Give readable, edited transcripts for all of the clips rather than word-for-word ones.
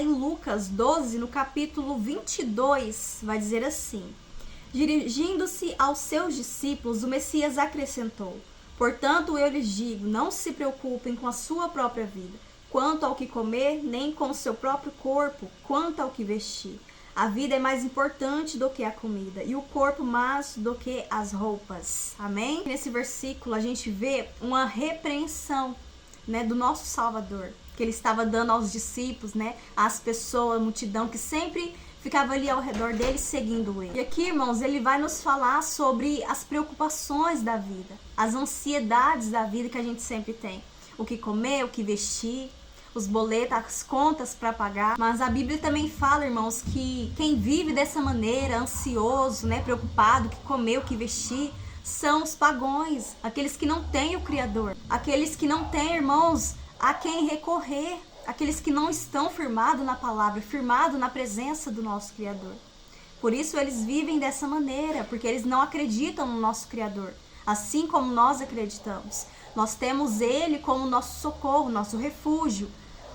em Lucas 12, no capítulo 22, vai dizer assim: dirigindo-se aos seus discípulos, o Messias acrescentou: portanto, eu lhes digo, não se preocupem com a sua própria vida, quanto ao que comer, nem com o seu próprio corpo, quanto ao que vestir. A vida é mais importante do que a comida, e o corpo mais do que as roupas. Amém? Nesse versículo a gente vê uma repreensão, né, do nosso Salvador, que ele estava dando aos discípulos, né, às pessoas, a multidão que sempre ficava ali ao redor dele seguindo ele. E aqui, irmãos, ele vai nos falar sobre as preocupações da vida, as ansiedades da vida que a gente sempre tem. O que comer, o que vestir, os boletos, as contas para pagar. Mas a Bíblia também fala, irmãos, que quem vive dessa maneira, ansioso, né, preocupado, o que comer, o que vestir, são os pagãos, aqueles que não têm o Criador, aqueles que não têm, irmãos, a quem recorrer, aqueles que não estão firmados na palavra, firmados na presença do nosso Criador. Por isso eles vivem dessa maneira, porque eles não acreditam no nosso Criador, assim como nós acreditamos. Nós temos Ele como nosso socorro, nosso refúgio,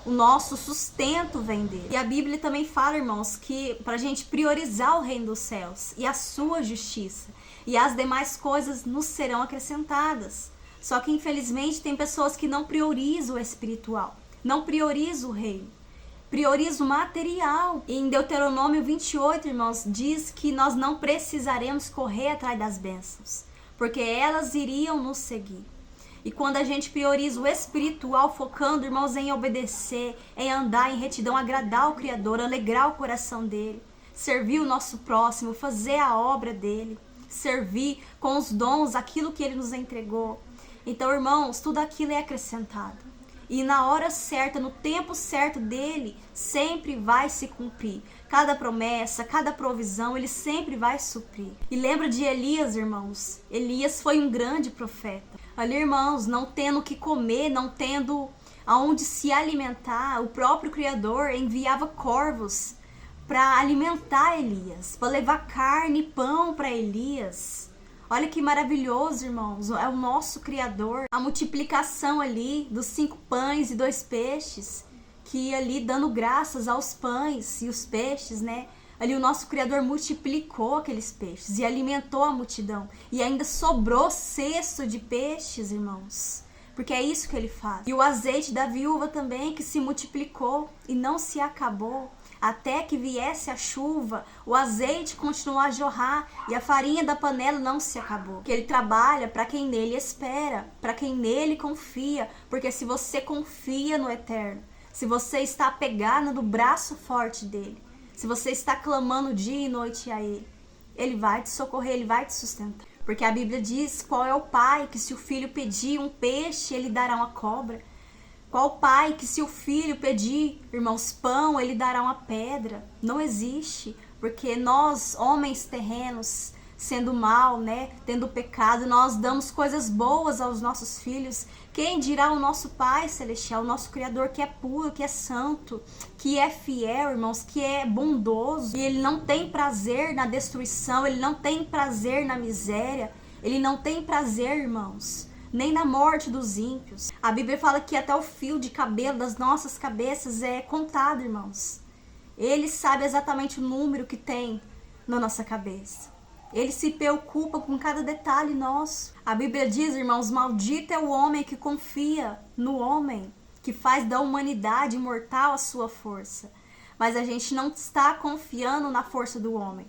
o nosso sustento vem dele. E a Bíblia também fala, irmãos, que para a gente priorizar o reino dos céus e a sua justiça, e as demais coisas nos serão acrescentadas. Só que infelizmente tem pessoas que não priorizam o espiritual, não priorizam o reino, priorizam o material. E em Deuteronômio 28, irmãos, diz que nós não precisaremos correr atrás das bênçãos, porque elas iriam nos seguir. E quando a gente prioriza o espiritual, focando, irmãos, em obedecer, em andar em retidão, agradar o Criador, alegrar o coração dele, servir o nosso próximo, fazer a obra dele, servir com os dons, aquilo que ele nos entregou. Então, irmãos, tudo aquilo é acrescentado. E na hora certa, no tempo certo dele, sempre vai se cumprir. Cada promessa, cada provisão, ele sempre vai suprir. E lembra de Elias, irmãos? Elias foi um grande profeta. Ali, irmãos, não tendo o que comer, não tendo aonde se alimentar, o próprio Criador enviava corvos para alimentar Elias, para levar carne e pão para Elias. Olha que maravilhoso, irmãos, é o nosso Criador. A multiplicação ali dos 5 pães e 2 peixes, que ali dando graças aos pães e os peixes, né? Ali o nosso Criador multiplicou aqueles peixes e alimentou a multidão. E ainda sobrou cesto de peixes, irmãos. Porque é isso que ele faz. E o azeite da viúva também, que se multiplicou e não se acabou. Até que viesse a chuva, o azeite continuou a jorrar e a farinha da panela não se acabou. Porque ele trabalha para quem nele espera, para quem nele confia. Porque se você confia no Eterno, se você está apegado no braço forte dele, se você está clamando dia e noite a ele, ele vai te socorrer, ele vai te sustentar. Porque a Bíblia diz qual é o pai que se o filho pedir um peixe, ele dará uma cobra. Qual pai que se o filho pedir, irmãos, pão, ele dará uma pedra? Não existe, porque nós, homens terrenos, sendo mal, né, tendo pecado, nós damos coisas boas aos nossos filhos. Quem dirá o nosso Pai Celestial, o nosso Criador, que é puro, que é santo, que é fiel, irmãos, que é bondoso, e ele não tem prazer na destruição, ele não tem prazer na miséria, ele não tem prazer, irmãos, nem na morte dos ímpios. A Bíblia fala que até o fio de cabelo das nossas cabeças é contado, irmãos. Ele sabe exatamente o número que tem na nossa cabeça. Ele se preocupa com cada detalhe nosso. A Bíblia diz, irmãos, maldito é o homem que confia no homem, que faz da humanidade imortal a sua força. Mas a gente não está confiando na força do homem.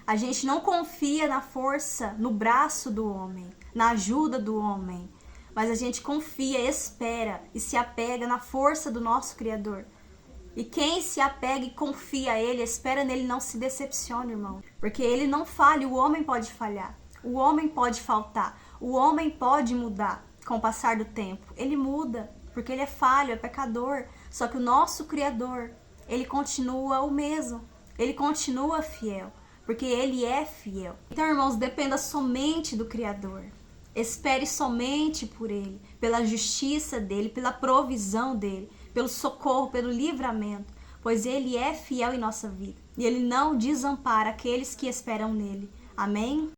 A gente não confia na força, no braço do homem, na ajuda do homem. Mas a gente confia, espera e se apega na força do nosso Criador. E quem se apega e confia a ele, espera nele, não se decepcione, irmão. Porque ele não falha, o homem pode falhar. O homem pode faltar. O homem pode mudar com o passar do tempo. Ele muda, porque ele é falho, é pecador. Só que o nosso Criador, ele continua o mesmo. Ele continua fiel, porque ele é fiel. Então, irmãos, dependa somente do Criador. Espere somente por ele, pela justiça dele, pela provisão dele, pelo socorro, pelo livramento, pois ele é fiel em nossa vida e ele não desampara aqueles que esperam nele. Amém?